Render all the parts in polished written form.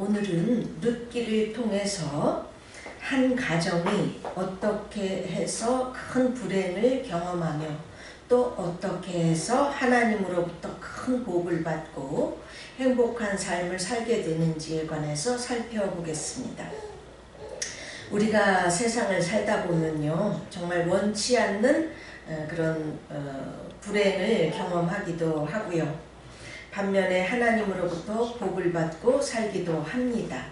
오늘은 룻기를 통해서 한 가정이 어떻게 해서 큰 불행을 경험하며 또 어떻게 해서 하나님으로부터 큰 복을 받고 행복한 삶을 살게 되는지에 관해서 살펴보겠습니다. 우리가 세상을 살다 보면요, 정말 원치 않는 그런 불행을 경험하기도 하고요. 반면에 하나님으로부터 복을 받고 살기도 합니다.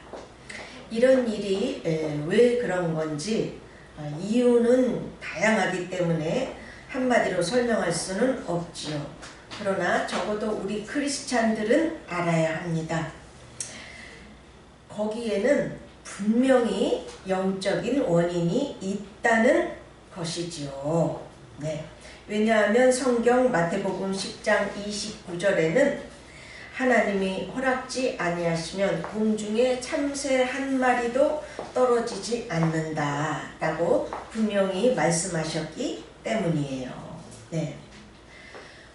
이런 일이 왜 그런 건지 이유는 다양하기 때문에 한마디로 설명할 수는 없지요. 그러나 적어도 우리 크리스찬들은 알아야 합니다. 거기에는 분명히 영적인 원인이 있다는 것이지요. 네. 왜냐하면 성경 마태복음 10장 29절에는 하나님이 허락지 아니하시면 공중에 참새 한 마리도 떨어지지 않는다 라고 분명히 말씀하셨기 때문이에요. 네.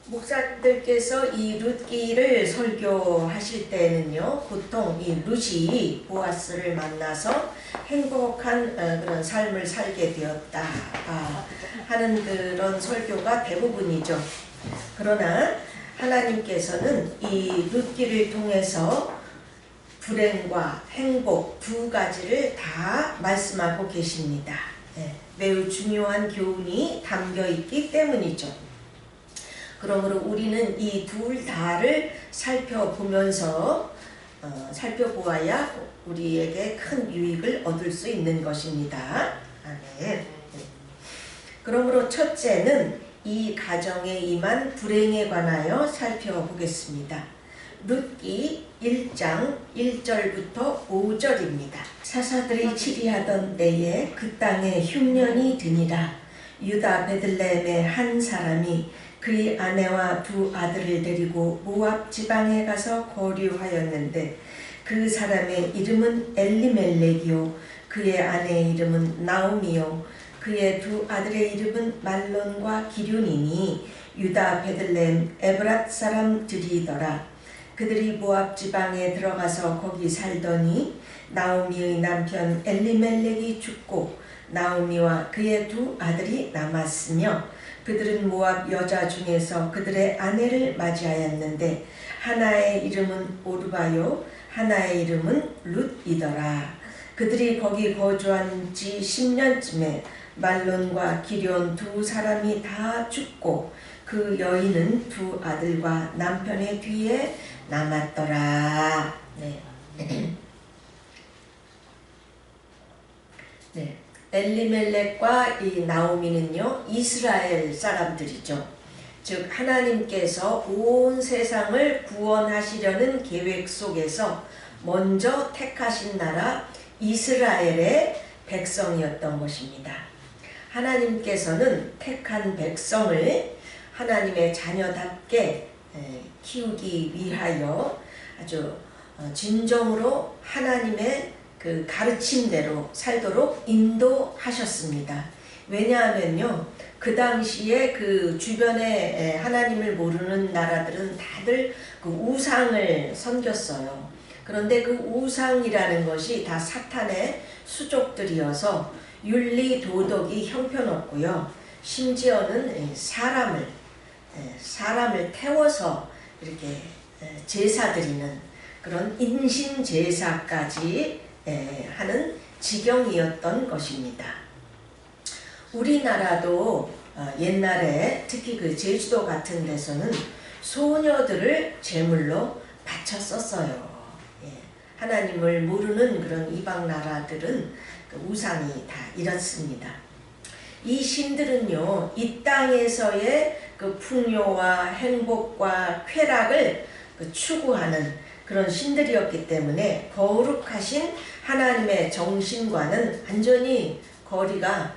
목사님들께서 이 룻기를 설교하실 때는요, 보통 이 룻이 보아스를 만나서 행복한 그런 삶을 살게 되었다 하는 그런 설교가 대부분이죠. 그러나 하나님께서는 이 룻기를 통해서 불행과 행복 두 가지를 다 말씀하고 계십니다. 네, 매우 중요한 교훈이 담겨 있기 때문이죠. 그러므로 우리는 이 둘 다를 살펴보면서 살펴보아야 우리에게 큰 유익을 얻을 수 있는 것입니다. 아멘. 그러므로 첫째는 이 가정에 임한 불행에 관하여 살펴보겠습니다. 룻기 1장 1절부터 5절입니다. 사사들이 치리하던 때에 그 땅에 흉년이 드니라. 유다 베들레헴의 한 사람이 그의 아내와 두 아들을 데리고 모압 지방에 가서 거류하였는데 그 사람의 이름은 엘리멜렉이요 그의 아내의 이름은 나오미요 그의 두 아들의 이름은 말론과 기륜이니 유다 베들레헴 에브랏 사람들이더라. 그들이 모압 지방에 들어가서 거기 살더니 나오미의 남편 엘리멜렉이 죽고 나오미와 그의 두 아들이 남았으며 그들은 모압 여자 중에서 그들의 아내를 맞이하였는데 하나의 이름은 오르바요 하나의 이름은 룻이더라. 그들이 거기 거주한 지 10년쯤에 말론과 기럨 두 사람이 다 죽고 그 여인은 두 아들과 남편의 뒤에 남았더라. 네. 네. 엘리멜렉과 이 나오미는요, 이스라엘 사람들이죠. 즉 하나님께서 온 세상을 구원하시려는 계획 속에서 먼저 택하신 나라 이스라엘의 백성이었던 것입니다. 하나님께서는 택한 백성을 하나님의 자녀답게 키우기 위하여 아주 진정으로 하나님의 그 가르침대로 살도록 인도하셨습니다. 왜냐하면요, 그 당시에 그 주변에 하나님을 모르는 나라들은 다들 그 우상을 섬겼어요. 그런데 그 우상이라는 것이 다 사탄의 수족들이어서 윤리 도덕이 형편없고요. 심지어는 사람을 태워서 이렇게 제사 드리는 그런 인신 제사까지 하는 지경이었던 것입니다. 우리나라도 옛날에 특히 그 제주도 같은 데서는 소녀들을 제물로 바쳤었어요. 하나님을 모르는 그런 이방 나라들은 그 우상이 다 이렇습니다. 이 신들은요, 이 땅에서의 그 풍요와 행복과 쾌락을 추구하는 그런 신들이었기 때문에 거룩하신 하나님의 정신과는 완전히 거리가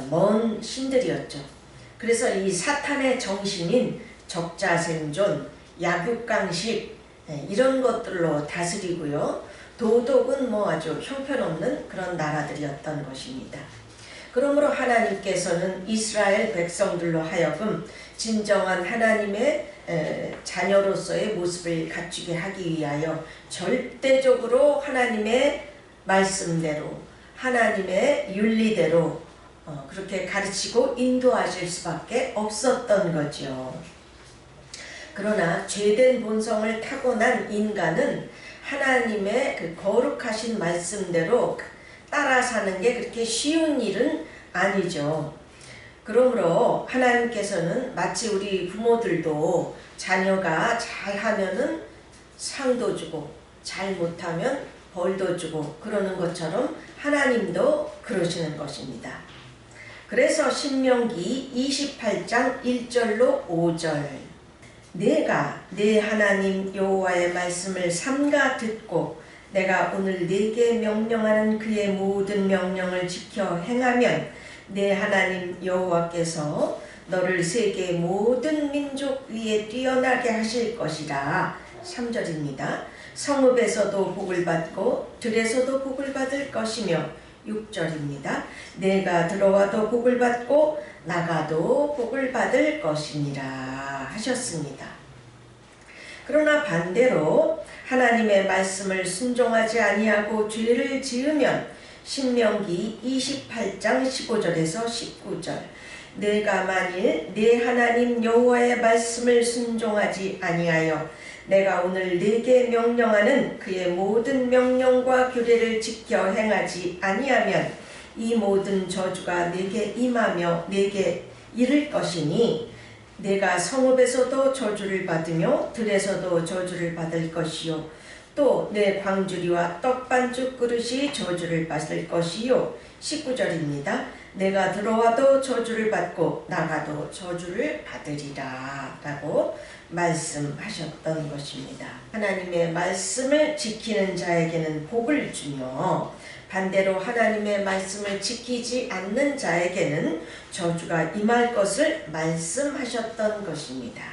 먼 신들이었죠. 그래서 이 사탄의 정신인 적자생존, 약육강식 이런 것들로 다스리고요. 도덕은 뭐 아주 형편없는 그런 나라들이었던 것입니다. 그러므로 하나님께서는 이스라엘 백성들로 하여금 진정한 하나님의 자녀로서의 모습을 갖추게 하기 위하여 절대적으로 하나님의 말씀대로 하나님의 윤리대로 그렇게 가르치고 인도하실 수밖에 없었던 거죠. 그러나 죄된 본성을 타고난 인간은 하나님의 그 거룩하신 말씀대로 따라 사는 게 그렇게 쉬운 일은 아니죠. 그러므로 하나님께서는 마치 우리 부모들도 자녀가 잘하면은 상도 주고 잘못하면 벌도 주고 그러는 것처럼 하나님도 그러시는 것입니다. 그래서 신명기 28장 1절로 5절 내가 내 하나님 여호와의 말씀을 삼가 듣고 내가 오늘 네게 명령하는 그의 모든 명령을 지켜 행하면 내 하나님 여호와께서 너를 세계 모든 민족 위에 뛰어나게 하실 것이라. 3절입니다. 성읍에서도 복을 받고 들에서도 복을 받을 것이며 6절입니다. 내가 들어와도 복을 받고 나가도 복을 받을 것이니라 하셨습니다. 그러나 반대로 하나님의 말씀을 순종하지 아니하고 죄를 지으면 신명기 28장 15절에서 19절 내가 만일 내 하나님 여호와의 말씀을 순종하지 아니하여 내가 오늘 네게 명령하는 그의 모든 명령과 규례를 지켜 행하지 아니하면 이 모든 저주가 네게 임하며 네게 이를 것이니 내가 성읍에서도 저주를 받으며 들에서도 저주를 받을 것이요 또 내 광주리와 떡반죽 그릇이 저주를 받을 것이요 19절입니다. 내가 들어와도 저주를 받고 나가도 저주를 받으리라 라고 말씀하셨던 것입니다. 하나님의 말씀을 지키는 자에게는 복을 주며 반대로 하나님의 말씀을 지키지 않는 자에게는 저주가 임할 것을 말씀하셨던 것입니다.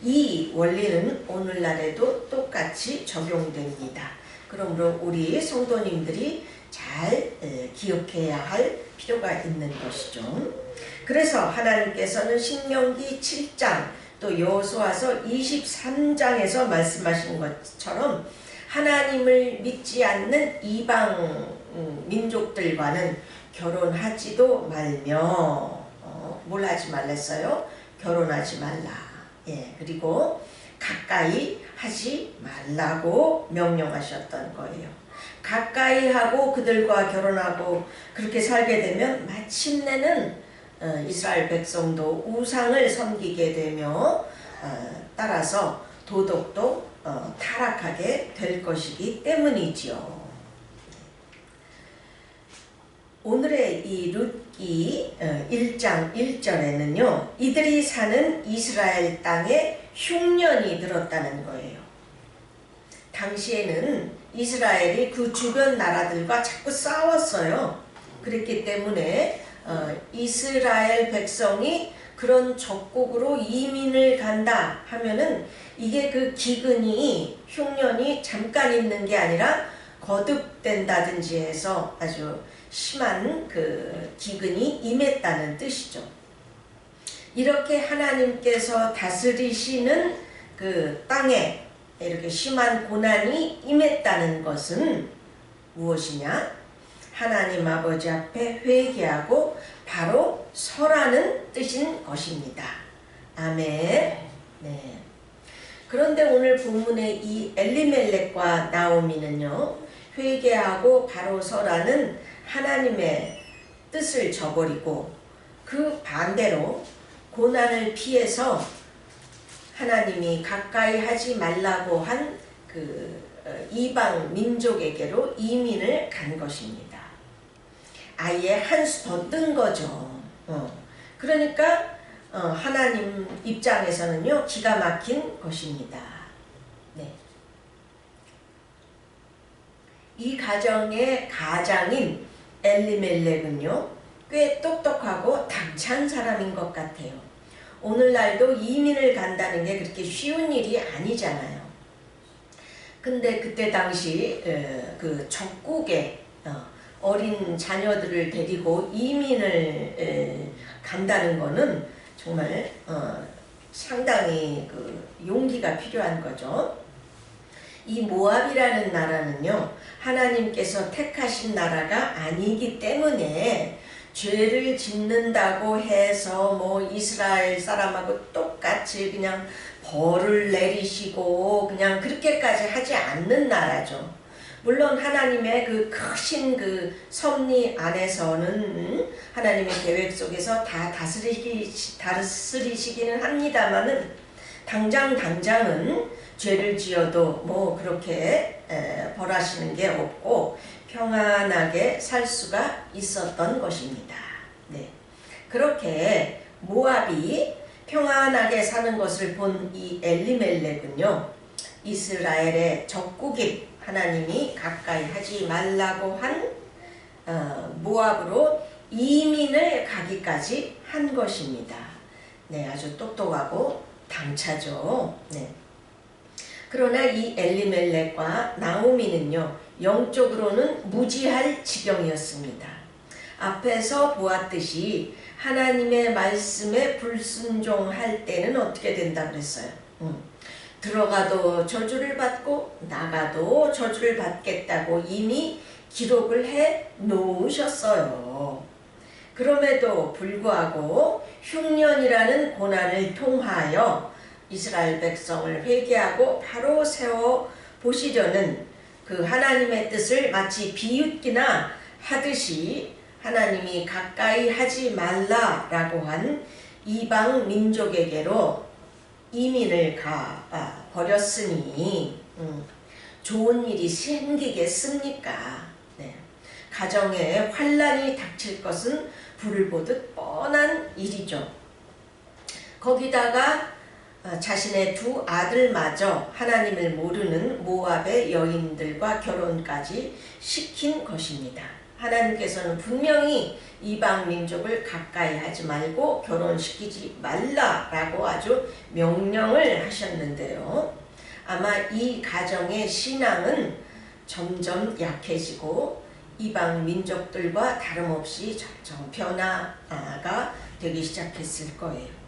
이 원리는 오늘날에도 똑같이 적용됩니다. 그러므로 우리 성도님들이 잘 기억해야 할 필요가 있는 것이죠. 그래서 하나님께서는 신명기 7장 또 여호수아서 23장에서 말씀하신 것처럼 하나님을 믿지 않는 이방 민족들과는 결혼하지도 말며 뭘 하지 말랬어요? 결혼하지 말라. 그리고 가까이 하지 말라고 명령하셨던 거예요. 가까이 하고 그들과 결혼하고 그렇게 살게 되면 마침내는 이스라엘 백성도 우상을 섬기게 되며 따라서 도덕도 타락하게 될 것이기 때문이지요. 오늘의 이 룻기 1장 1절에는요. 이들이 사는 이스라엘 땅에 흉년이 들었다는 거예요. 당시에는 이스라엘이 그 주변 나라들과 자꾸 싸웠어요. 그랬기 때문에 이스라엘 백성이 그런 적국으로 이민을 간다 하면은 이게 그 기근이 흉년이 잠깐 있는 게 아니라 거듭된다든지 해서 아주 심한 그 기근이 임했다는 뜻이죠. 이렇게 하나님께서 다스리시는 그 땅에 이렇게 심한 고난이 임했다는 것은 무엇이냐? 하나님 아버지 앞에 회개하고 바로 서라는 뜻인 것입니다. 아멘. 네. 그런데 오늘 본문의 이 엘리멜렉과 나오미는요. 회개하고 바로 서라는 하나님의 뜻을 저버리고 그 반대로 고난을 피해서 하나님이 가까이 하지 말라고 한 그 이방 민족에게로 이민을 간 것입니다. 아예 한 수 더 뜬 거죠. 그러니까 하나님 입장에서는요 기가 막힌 것입니다. 네. 이 가정의 가장인 엘리멜렉은요 꽤 똑똑하고 당찬 사람인 것 같아요. 오늘날도 이민을 간다는 게 그렇게 쉬운 일이 아니잖아요. 근데 그때 당시 그 적국에 어린 자녀들을 데리고 이민을 간다는 거는 정말 상당히 그 용기가 필요한 거죠. 이 모압이라는 나라는요, 하나님께서 택하신 나라가 아니기 때문에 죄를 짓는다고 해서 뭐 이스라엘 사람하고 똑같이 그냥 벌을 내리시고 그냥 그렇게까지 하지 않는 나라죠. 물론 하나님의 그 크신 그 섭리 안에서는 하나님의 계획 속에서 다 다스리시기는 합니다만은 당장은 죄를 지어도 뭐 그렇게 벌하시는 게 없고 평안하게 살 수가 있었던 것입니다. 네. 그렇게 모압이 평안하게 사는 것을 본 이 엘리멜렉은요, 이스라엘의 적국인 하나님이 가까이 하지 말라고 한 모압으로 이민을 가기까지 한 것입니다. 네, 아주 똑똑하고 당차죠. 네. 그러나 이 엘리멜렉과 나오미는요, 영적으로는 무지할 지경이었습니다. 앞에서 보았듯이 하나님의 말씀에 불순종할 때는 어떻게 된다 그랬어요? 들어가도 저주를 받고 나가도 저주를 받겠다고 이미 기록을 해 놓으셨어요. 그럼에도 불구하고 흉년이라는 고난을 통하여 이스라엘 백성을 회개하고 바로 세워 보시려는 그 하나님의 뜻을 마치 비웃기나 하듯이 하나님이 가까이 하지 말라라고 한 이방 민족에게로 이민을 가 버렸으니 좋은 일이 생기겠습니까? 네. 가정에 환란이 닥칠 것은 불을 보듯 뻔한 일이죠. 거기다가 자신의 두 아들마저 하나님을 모르는 모압의 여인들과 결혼까지 시킨 것입니다. 하나님께서는 분명히 이방 민족을 가까이 하지 말고 결혼시키지 말라라고 아주 명령을 하셨는데요. 아마 이 가정의 신앙은 점점 약해지고 이방 민족들과 다름없이 점점 변화가 되기 시작했을 거예요.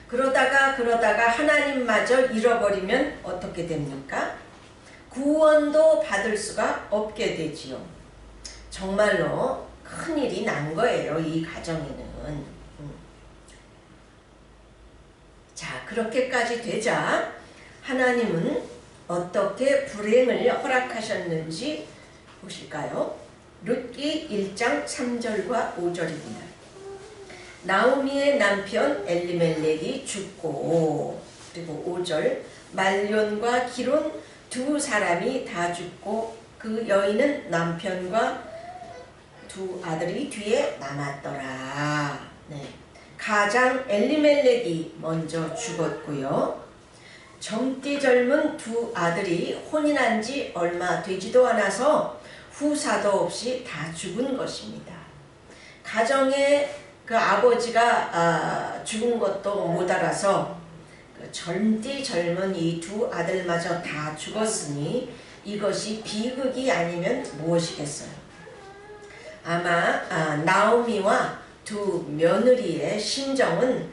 그러다가 하나님마저 잃어버리면 어떻게 됩니까? 구원도 받을 수가 없게 되지요. 정말로 큰일이 난 거예요, 이 가정에는. 자, 그렇게까지 되자 하나님은 어떻게 불행을 허락하셨는지 보실까요? 룻기 1장 3절과 5절입니다. 나오미의 남편 엘리멜렉이 죽고, 그리고 5절, 말론과 기론 두 사람이 다 죽고 그 여인은 남편과 두 아들이 뒤에 남았더라. 네. 가장 엘리멜렉이 먼저 죽었고요. 젊디 젊은 두 아들이 혼인한 지 얼마 되지도 않아서 후사도 없이 다 죽은 것입니다. 가정에 그 아버지가 죽은 것도 못 알아서 그 젊디 젊은 이 두 아들마저 다 죽었으니 이것이 비극이 아니면 무엇이겠어요? 아마 나오미와 두 며느리의 심정은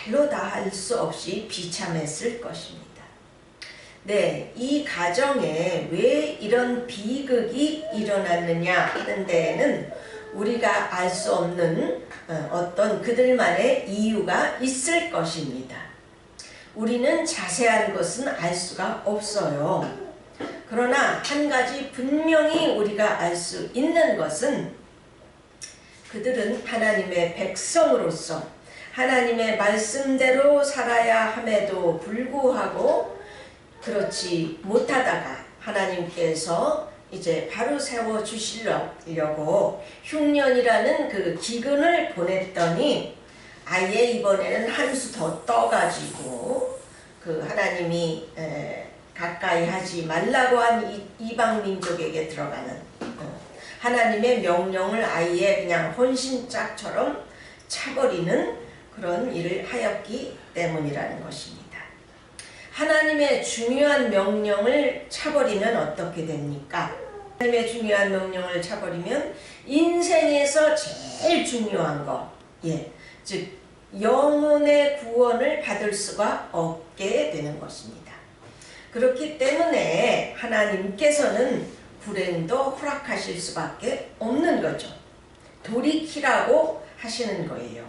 말로 다 할 수 없이 비참했을 것입니다. 네, 이 가정에 왜 이런 비극이 일어났느냐 하는 데에는 우리가 알 수 없는 어떤 그들만의 이유가 있을 것입니다. 우리는 자세한 것은 알 수가 없어요. 그러나 한 가지 분명히 우리가 알 수 있는 것은 그들은 하나님의 백성으로서 하나님의 말씀대로 살아야 함에도 불구하고 그렇지 못하다가 하나님께서 이제 바로 세워 주시려고 흉년이라는 그 기근을 보냈더니 아예 이번에는 한 수 더 떠가지고 그 하나님이 가까이 하지 말라고 한 이방 민족에게 들어가는 하나님의 명령을 아예 그냥 혼신짝처럼 차버리는 그런 일을 하였기 때문이라는 것입니다. 하나님의 중요한 명령을 차버리면 어떻게 됩니까? 하나님의 중요한 명령을 차버리면 인생에서 제일 중요한 거, 즉 영혼의 구원을 받을 수가 없게 되는 것입니다. 그렇기 때문에 하나님께서는 불행도 허락하실 수밖에 없는 거죠. 돌이키라고 하시는 거예요.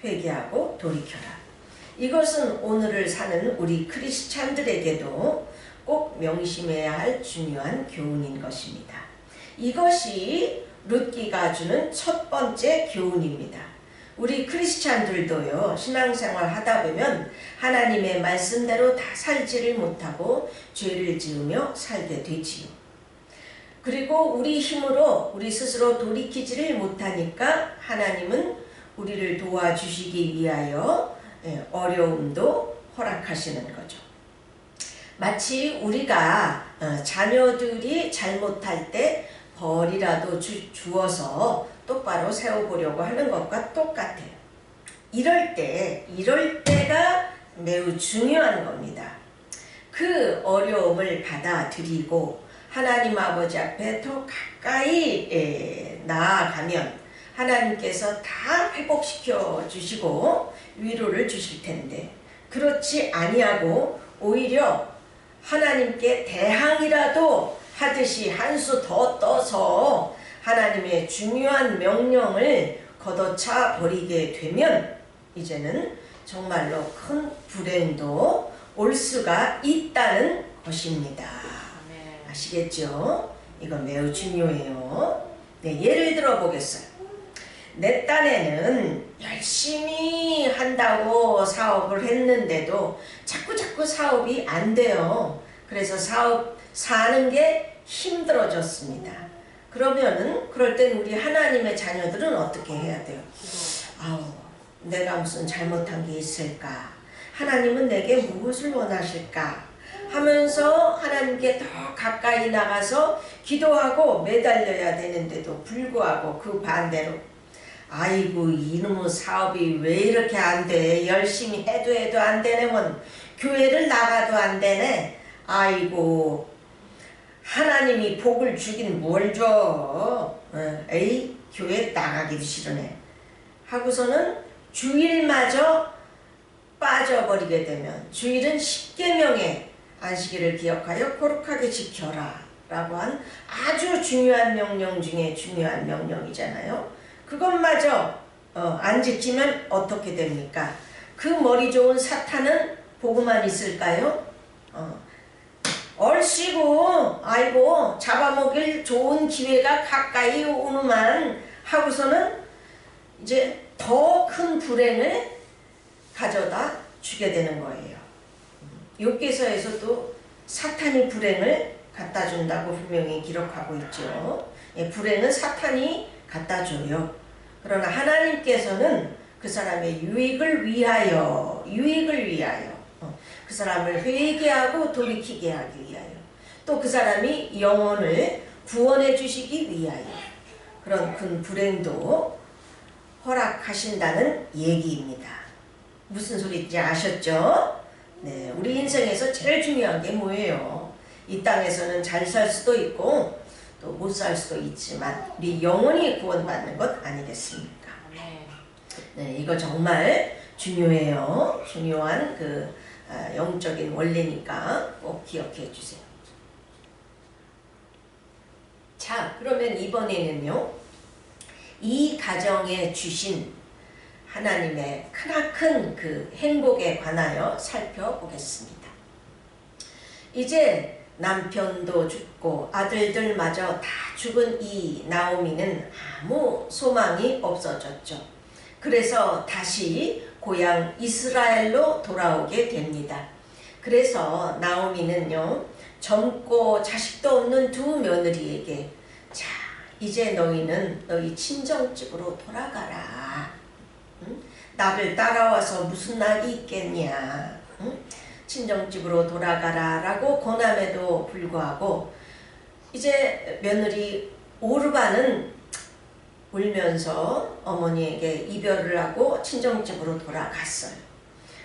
회개하고 돌이켜라. 이것은 오늘을 사는 우리 크리스찬들에게도 꼭 명심해야 할 중요한 교훈인 것입니다. 이것이 룻기가 주는 첫 번째 교훈입니다. 우리 크리스찬들도요, 신앙생활 하다 보면 하나님의 말씀대로 다 살지를 못하고 죄를 지으며 살게 되지요. 그리고 우리 힘으로 우리 스스로 돌이키지를 못하니까 하나님은 우리를 도와주시기 위하여 어려움도 허락하시는 거죠. 마치 우리가 자녀들이 잘못할 때 벌이라도 주어서 똑바로 세워보려고 하는 것과 똑같아요. 이럴 때가 매우 중요한 겁니다. 그 어려움을 받아들이고 하나님 아버지 앞에 더 가까이 나아가면 하나님께서 다 회복시켜 주시고 위로를 주실 텐데, 그렇지 아니하고 오히려 하나님께 대항이라도 하듯이 한 수 더 떠서 하나님의 중요한 명령을 걷어차 버리게 되면 이제는 정말로 큰 불행도 올 수가 있다는 것입니다. 아시겠죠? 이건 매우 중요해요. 예를 들어 보겠어요. 내 딴에는 열심히 한다고 사업을 했는데도 자꾸 사업이 안 돼요. 그래서 사는 게 힘들어졌습니다. 그러면은 그럴 땐 우리 하나님의 자녀들은 어떻게 해야 돼요? 내가 무슨 잘못한 게 있을까? 하나님은 내게 무엇을 원하실까? 하면서 하나님께 더 가까이 나가서 기도하고 매달려야 되는데도 불구하고 그 반대로 아이고 이놈의 사업이 왜 이렇게 안 돼? 열심히 해도 안 되네면 교회를 나가도 안 되네. 아이고 하나님이 복을 주긴 뭘 줘? 에이 교회 나가기도 싫으네. 하고서는 주일마저 빠져버리게 되면, 주일은 십계명의 안식일을 기억하여 거룩하게 지켜라 라고 한 아주 중요한 명령 중에 중요한 명령이잖아요. 그것마저 안 지키면 어떻게 됩니까? 그 머리 좋은 사탄은 보고만 있을까요? 얼씨구 아이고 잡아먹일 좋은 기회가 가까이 오nu만 하고서는 이제 더 큰 불행을 가져다 주게 되는 거예요. 욥기서에서도 사탄이 불행을 갖다 준다고 분명히 기록하고 있죠. 불행은 사탄이 갖다 줘요. 그러나 하나님께서는 그 사람의 유익을 위하여 그 사람을 회개하고 돌이키게 하기 위하여, 또 그 사람이 영혼을 구원해 주시기 위하여 그런 큰 불행도 허락하신다는 얘기입니다. 무슨 소리인지 아셨죠? 네, 우리 인생에서 제일 중요한 게 뭐예요? 이 땅에서는 잘 살 수도 있고 또 못 살 수도 있지만 우리 영혼이 구원받는 것 아니겠습니까? 네, 이거 정말 중요해요. 중요한 그 영적인 원리니까 꼭 기억해 주세요. 자, 그러면 이번에는요, 이 가정에 주신 하나님의 크나큰 그 행복에 관하여 살펴보겠습니다. 이제 남편도 죽고 아들들마저 다 죽은 이 나오미는 아무 소망이 없어졌죠. 그래서 다시 고향 이스라엘로 돌아오게 됩니다. 그래서 나오미는요, 젊고 자식도 없는 두 며느리에게, 자, 이제 너희는 너희 친정집으로 돌아가라. 응? 나를 따라와서 무슨 낙이 있겠냐. 응? 친정집으로 돌아가라 라고 권함에도 불구하고 이제 며느리 오르바는 울면서 어머니에게 이별을 하고 친정집으로 돌아갔어요.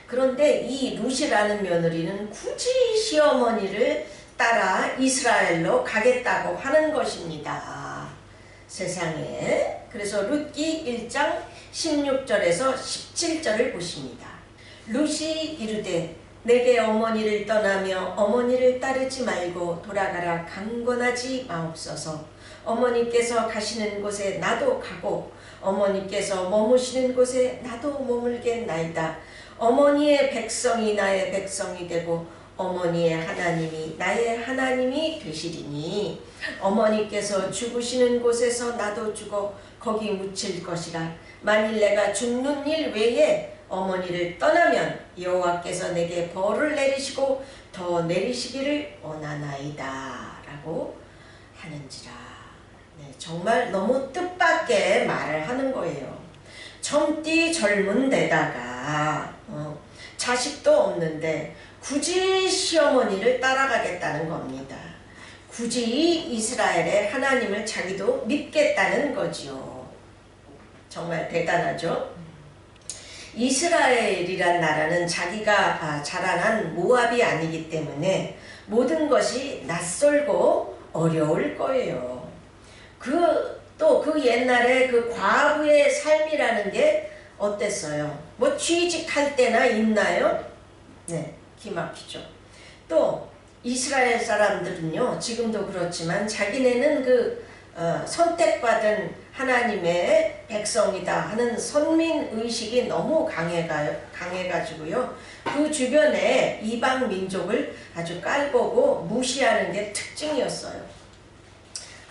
그런데 이 룻이라는 며느리는 굳이 시어머니를 따라 이스라엘로 가겠다고 하는 것입니다. 세상에. 그래서 룻기 1장 16절에서 17절을 보십니다. 룻이 이르되 내게 어머니를 떠나며 어머니를 따르지 말고 돌아가라 강권하지 마옵소서. 어머니께서 가시는 곳에 나도 가고 어머니께서 머무시는 곳에 나도 머물겠나이다. 어머니의 백성이 나의 백성이 되고 어머니의 하나님이 나의 하나님이 되시리니 어머니께서 죽으시는 곳에서 나도 죽어 거기 묻힐 것이라. 만일 내가 죽는 일 외에 어머니를 떠나면 여호와께서 내게 벌을 내리시고 더 내리시기를 원하나이다 라고 하는지라. 네, 정말 너무 뜻밖의 말을 하는 거예요. 젊디 젊은 데다가 자식도 없는데 굳이 시어머니를 따라가겠다는 겁니다. 굳이 이스라엘의 하나님을 자기도 믿겠다는 거지요. 정말 대단하죠. 이스라엘이란 나라는 자기가 자라난 모압이 아니기 때문에 모든 것이 낯설고 어려울 거예요. 또 그 옛날에 그 과부의 삶이라는 게 어땠어요? 뭐 취직할 때나 있나요? 네, 기막히죠. 또 이스라엘 사람들은요, 지금도 그렇지만 자기네는 선택받은 하나님의 백성이다 하는 선민의식이 너무 강해가지고요. 그 주변에 이방 민족을 아주 깔보고 무시하는 게 특징이었어요.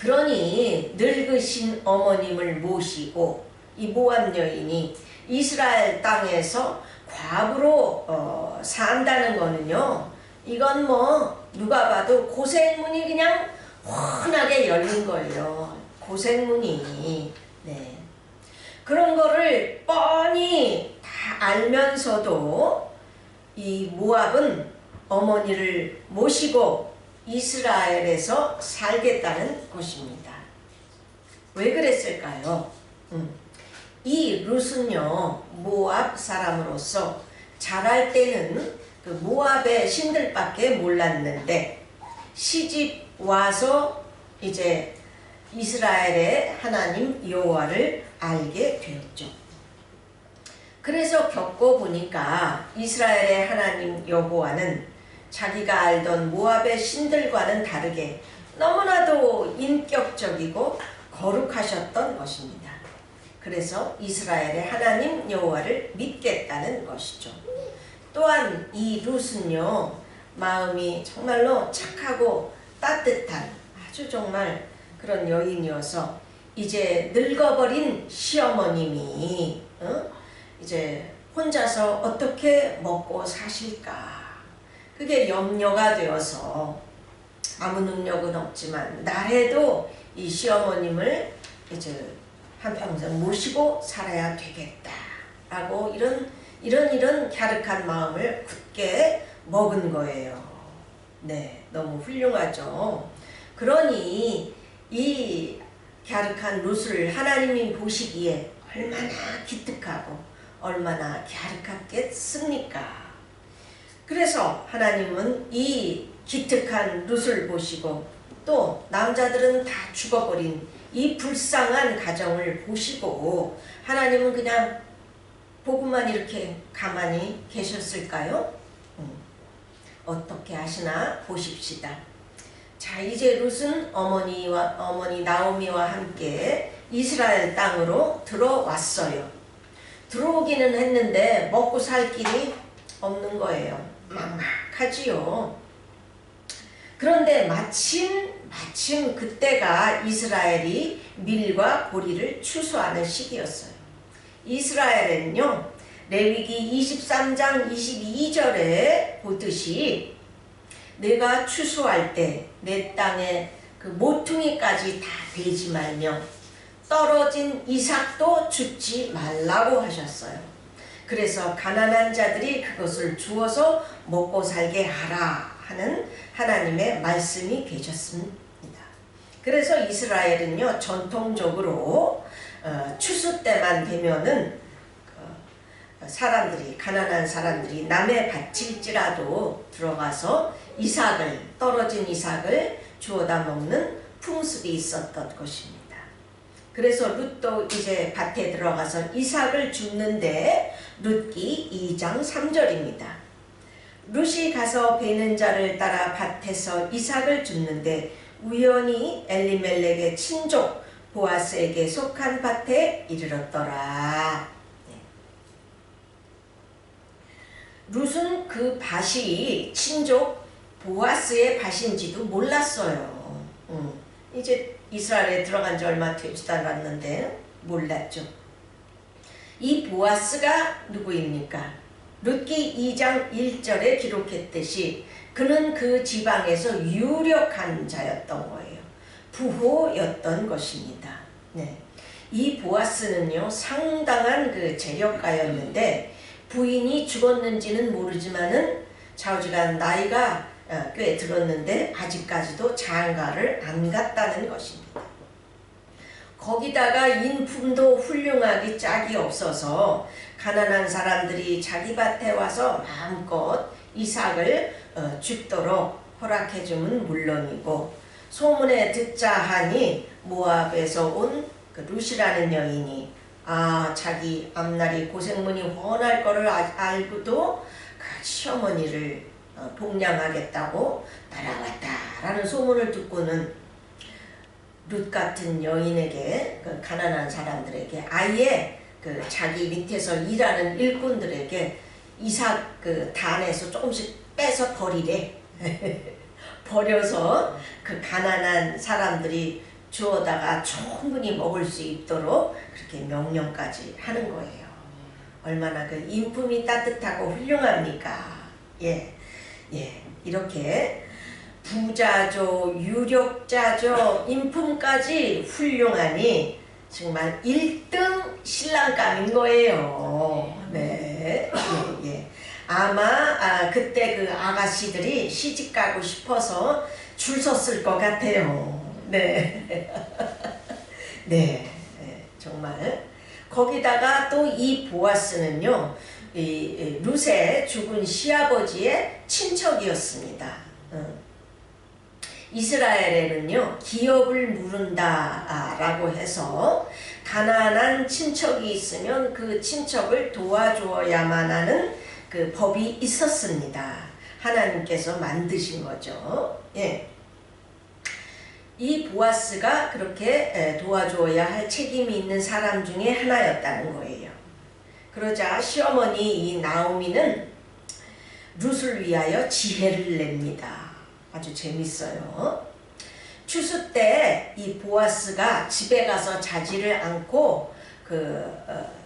그러니 늙으신 어머님을 모시고 이 모압 여인이 이스라엘 땅에서 과부로 산다는 거는요, 이건 뭐 누가 봐도 고생문이 그냥 훤하게 열린 거예요. 고생문이. 네. 그런 거를 뻔히 다 알면서도 이 모압은 어머니를 모시고 이스라엘에서 살겠다는 것입니다. 왜 그랬을까요? 이 룻은요, 모압 사람으로서 자랄 때는 그 모압의 신들밖에 몰랐는데 시집 와서 이제 이스라엘의 하나님 여호와를 알게 되었죠. 그래서 겪어보니까 이스라엘의 하나님 여호와는 자기가 알던 모압의 신들과는 다르게 너무나도 인격적이고 거룩하셨던 것입니다. 그래서 이스라엘의 하나님 여호와를 믿겠다는 것이죠. 또한 이 룻은요, 마음이 정말로 착하고 따뜻한 아주 정말 그런 여인이어서 이제 늙어버린 시어머님이 이제 혼자서 어떻게 먹고 사실까, 그게 염려가 되어서 아무 능력은 없지만 나래도 이 시어머님을 이제 한평생 모시고 살아야 되겠다라고 이런 갸륵한 마음을 굳게 먹은 거예요. 네, 너무 훌륭하죠. 그러니 이 갸륵한 룻을 하나님이 보시기에 얼마나 기특하고 얼마나 갸륵하겠습니까? 그래서 하나님은 이 기특한 룻을 보시고 또 남자들은 다 죽어버린 이 불쌍한 가정을 보시고 하나님은 그냥 보고만 이렇게 가만히 계셨을까요? 어떻게 하시나 보십시다. 자, 이제 룻은 어머니 나오미와 함께 이스라엘 땅으로 들어왔어요. 들어오기는 했는데 먹고 살 길이 없는 거예요. 막막하지요. 그런데 마침 그때가 이스라엘이 밀과 보리를 추수하는 시기였어요. 이스라엘은요, 레위기 23장 22절에 보듯이 내가 추수할 때 내 땅에 그 모퉁이까지 다 베지 말며 떨어진 이삭도 줍지 말라고 하셨어요. 그래서 가난한 자들이 그것을 주어서 먹고 살게 하라 하는 하나님의 말씀이 계셨습니다. 그래서 이스라엘은요, 전통적으로 추수 때만 되면은 사람들이, 가난한 사람들이 남의 밭일지라도 들어가서 이삭을, 떨어진 이삭을 주워다 먹는 풍습이 있었던 것입니다. 그래서 룻도 이제 밭에 들어가서 이삭을 줍는데 룻기 2장 3절입니다. 룻이 가서 베는 자를 따라 밭에서 이삭을 줍는데 우연히 엘리멜렉의 친족 보아스에게 속한 밭에 이르렀더라. 룻은 그 밭이 친족 보아스의 밭인지도 몰랐어요. 이제 이스라엘에 들어간 지 얼마 되지도 않았는데 몰랐죠. 이 보아스가 누구입니까? 룻기 2장 1절에 기록했듯이 그는 그 지방에서 유력한 자였던 거예요. 부호였던 것입니다. 네. 이 보아스는요, 상당한 그 재력가였는데 부인이 죽었는지는 모르지만은 좌우지간 나이가 꽤 들었는데 아직까지도 장가를 안 갔다는 것입니다. 거기다가 인품도 훌륭하기 짝이 없어서 가난한 사람들이 자기 밭에 와서 마음껏 이삭을 줍도록 허락해주면 물론이고 소문에 듣자 하니 모압에서 온 그 룻이라는 여인이 자기 앞날이 고생문이 훤할 거를 알고도 그 시어머니를 복량하겠다고 따라왔다라는 소문을 듣고는 룻 같은 여인에게, 그 가난한 사람들에게, 아예 그 자기 밑에서 일하는 일꾼들에게 이삭 그 단에서 조금씩 빼서 버리래. 버려서 그 가난한 사람들이 주워다가 충분히 먹을 수 있도록 그렇게 명령까지 하는 거예요. 얼마나 그 인품이 따뜻하고 훌륭합니까? 예, 이렇게 부자죠, 유력자죠, 인품까지 훌륭하니 정말 1등 신랑감인 거예요. 네, 아마 그때 그 아가씨들이 시집 가고 싶어서 줄 섰을 것 같아요. 네. 네, 정말. 거기다가 또 이 보아스는요, 이 룻의 죽은 시아버지의 친척이었습니다. 이스라엘에는요, 기업을 물은다 라고 해서 가난한 친척이 있으면 그 친척을 도와주어야만 하는 그 법이 있었습니다. 하나님께서 만드신 거죠. 예. 이 보아스가 그렇게 도와줘야 할 책임이 있는 사람 중에 하나였다는 거예요. 그러자 시어머니 이 나오미는 룻을 위하여 지혜를 냅니다. 아주 재밌어요. 추수 때 이 보아스가 집에 가서 자지를 않고 그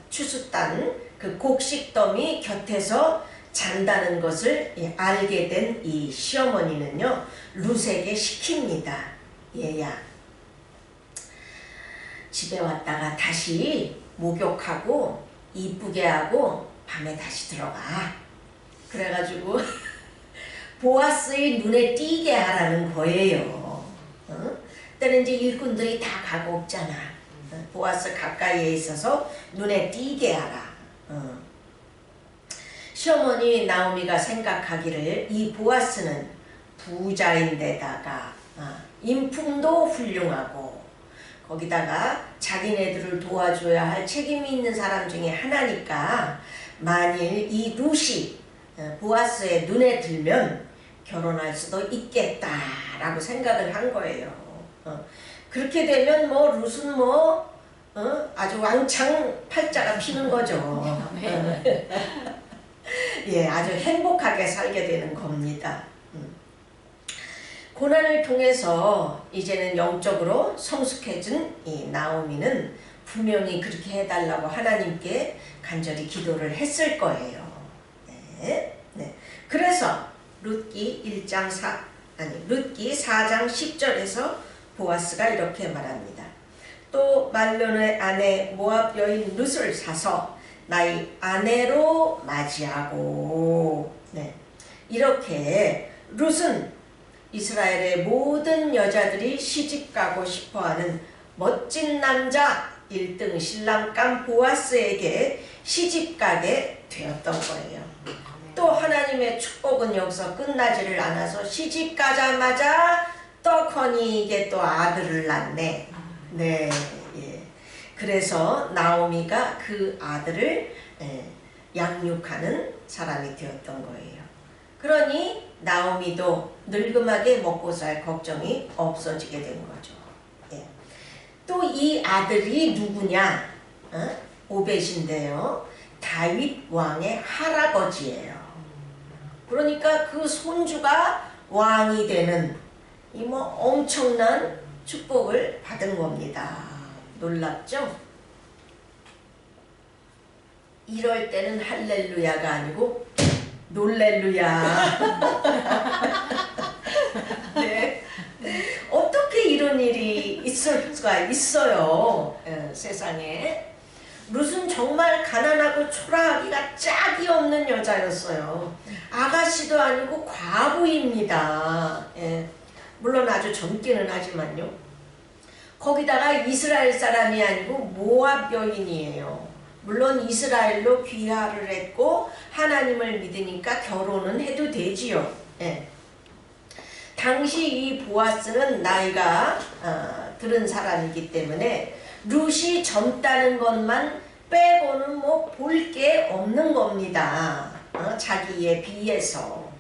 추수 딴 그 곡식더미 곁에서 잔다는 것을 알게 된 이 시어머니는요, 룻에게 시킵니다. 얘야, 집에 왔다가 다시 목욕하고 이쁘게 하고 밤에 다시 들어가. 그래가지고 보아스의 눈에 띄게 하라는 거예요. 때는 이제 일꾼들이 다 가고 없잖아. 보아스 가까이에 있어서 눈에 띄게 하라. 시어머니 나오미가 생각하기를 이 보아스는 부자인데다가 인품도 훌륭하고 거기다가 자기네들을 도와줘야 할 책임이 있는 사람 중에 하나니까 만일 이 룻이 보아스의 눈에 들면 결혼할 수도 있겠다라고 생각을 한 거예요. 그렇게 되면 뭐 룻은 아주 왕창 팔자가 피는 거죠. 예, 아주 행복하게 살게 되는 겁니다. 고난을 통해서 이제는 영적으로 성숙해진 이 나오미는 분명히 그렇게 해달라고 하나님께 간절히 기도를 했을 거예요. 네. 그래서 룻기 4장 10절에서 보아스가 이렇게 말합니다. 또 말론의 아내 모압 여인 룻을 사서 나의 아내로 맞이하고. 네. 이렇게 룻은 이스라엘의 모든 여자들이 시집가고 싶어하는 멋진 남자 1등 신랑감 보아스에게 시집가게 되었던 거예요. 또 하나님의 축복은 여기서 끝나지를 않아서 시집가자마자 떡하니 이게 또 아들을 낳네. 네, 예. 그래서 나오미가 그 아들을 양육하는 사람이 되었던 거예요. 그러니 나오미도 늙음하게 먹고 살 걱정이 없어지게 된 거죠. 예. 또 이 아들이 누구냐? 오벳인데요. 다윗 왕의 할아버지예요. 그러니까 그 손주가 왕이 되는 이 뭐 엄청난 축복을 받은 겁니다. 놀랍죠? 이럴 때는 할렐루야가 아니고 놀렐루야. 네. 어떻게 이런 일이 있을 수가 있어요. 세상에. 룻은 정말 가난하고 초라하기가 짝이 없는 여자였어요. 아가씨도 아니고 과부입니다. 예. 물론 아주 젊기는 하지만요. 거기다가 이스라엘 사람이 아니고 모압 여인이에요. 물론 이스라엘로 귀화를 했고 하나님을 믿으니까 결혼은 해도 되지요. 예. 당시 이 보아스는 나이가 들은 사람이기 때문에 룻이 젊다는 것만 빼고는 뭐 볼 게 없는 겁니다. 자기에 비해서.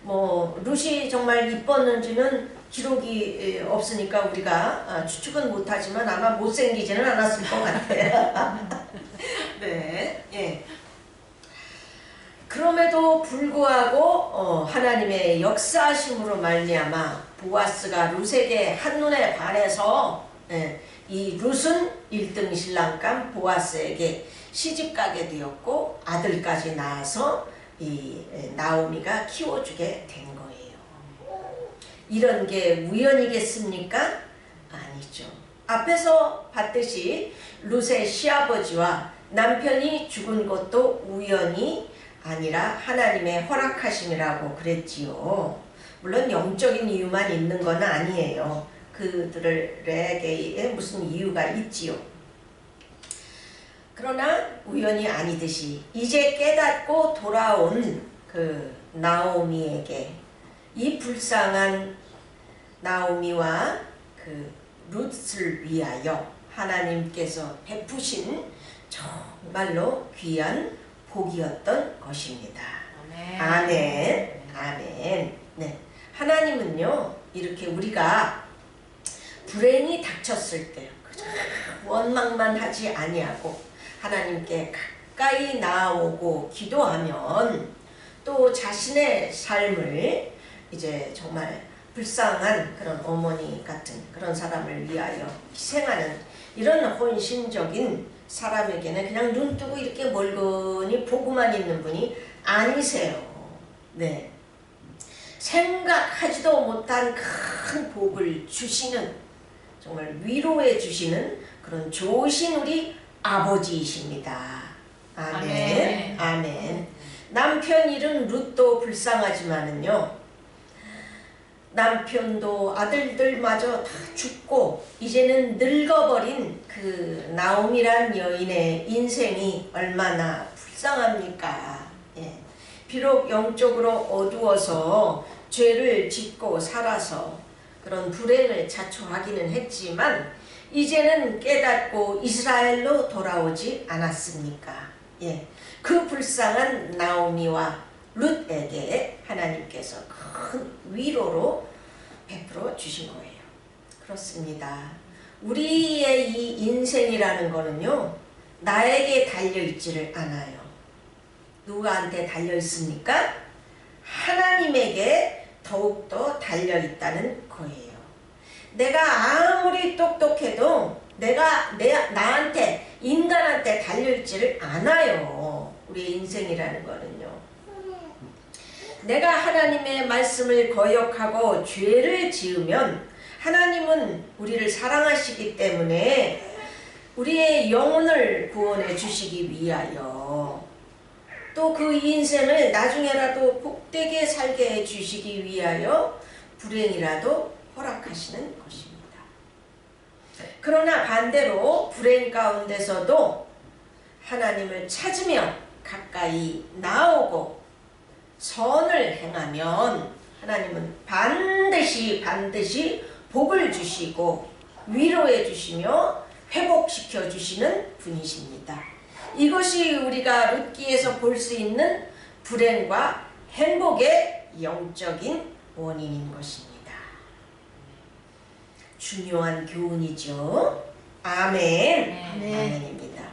뭐 룻이 정말 이뻤는지는 기록이 없으니까 우리가 추측은 못하지만 아마 못생기지는 않았을 것 같아요. 네, 예. 그럼에도 불구하고 하나님의 역사하심으로 말미암아 보아스가 룻에게 한눈에 반해서 이 룻은 1등 신랑감 보아스에게 시집가게 되었고 아들까지 낳아서 이 나오미가 키워주게 된 거예요. 이런 게 우연이겠습니까? 아니죠. 앞에서 봤듯이 룻의 시아버지와 남편이 죽은 것도 우연이 아니라 하나님의 허락하심이라고 그랬지요. 물론 영적인 이유만 있는 건 아니에요. 그들에게 무슨 이유가 있지요. 그러나 우연이 아니듯이 이제 깨닫고 돌아온 그 나오미에게 이 불쌍한 나오미와 그 룻을 위하여 하나님께서 베푸신 정말로 귀한 복이었던 것입니다. 아멘. 아멘. 아멘. 네. 하나님은요, 이렇게 우리가 불행이 닥쳤을 때 원망만 하지 아니하고 하나님께 가까이 나아오고 기도하면 또 자신의 삶을 이제 정말 불쌍한 그런 어머니 같은 그런 사람을 위하여 희생하는 이런 헌신적인 사람에게는 그냥 눈 뜨고 이렇게 멀거니 보고만 있는 분이 아니세요. 네. 생각하지도 못한 큰 복을 주시는, 정말 위로해 주시는 그런 좋으신 우리 아버지이십니다. 아멘. 아멘. 아멘. 남편 이름 룻도 불쌍하지만은요, 남편도 아들들마저 다 죽고 이제는 늙어버린 그 나오미란 여인의 인생이 얼마나 불쌍합니까? 예. 비록 영적으로 어두워서 죄를 짓고 살아서 그런 불행을 자초하기는 했지만 이제는 깨닫고 이스라엘로 돌아오지 않았습니까? 예. 그 불쌍한 나오미와 룻에게 하나님께서 큰 위로로 베풀어 주신 거예요. 그렇습니다. 우리의 이 인생이라는 거는요, 나에게 달려있지를 않아요. 누구한테 달려있습니까? 하나님에게 더욱더 달려있다는 거예요. 내가 아무리 똑똑해도 나한테, 인간한테 달려있지를 않아요. 우리의 인생이라는 거는요. 내가 하나님의 말씀을 거역하고 죄를 지으면 하나님은 우리를 사랑하시기 때문에 우리의 영혼을 구원해 주시기 위하여 또 그 인생을 나중에라도 복되게 살게 해 주시기 위하여 불행이라도 허락하시는 것입니다. 그러나 반대로 불행 가운데서도 하나님을 찾으며 가까이 나오고 선을 행하면 하나님은 반드시 복을 주시고 위로해 주시며 회복시켜 주시는 분이십니다. 이것이 우리가 룻기에서 볼 수 있는 불행과 행복의 영적인 원인인 것입니다. 중요한 교훈이죠. 아멘. 아멘입니다.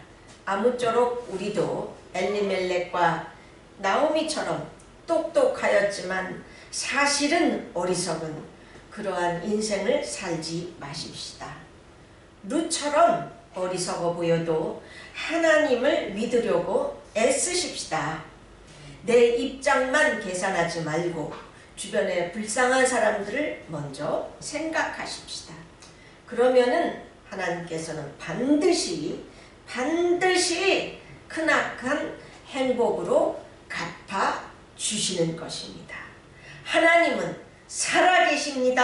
아무쪼록 우리도 엘리멜렉과 나오미처럼 똑똑하였지만 사실은 어리석은 그러한 인생을 살지 마십시다. 룻처럼 어리석어 보여도 하나님을 믿으려고 애쓰십시다. 내 입장만 계산하지 말고 주변에 불쌍한 사람들을 먼저 생각하십시다. 그러면은 하나님께서는 반드시 크나큰 행복으로 갚아 주시는 것입니다. 하나님은 살아계십니다.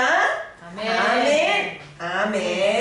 아멘. 아멘. 아멘.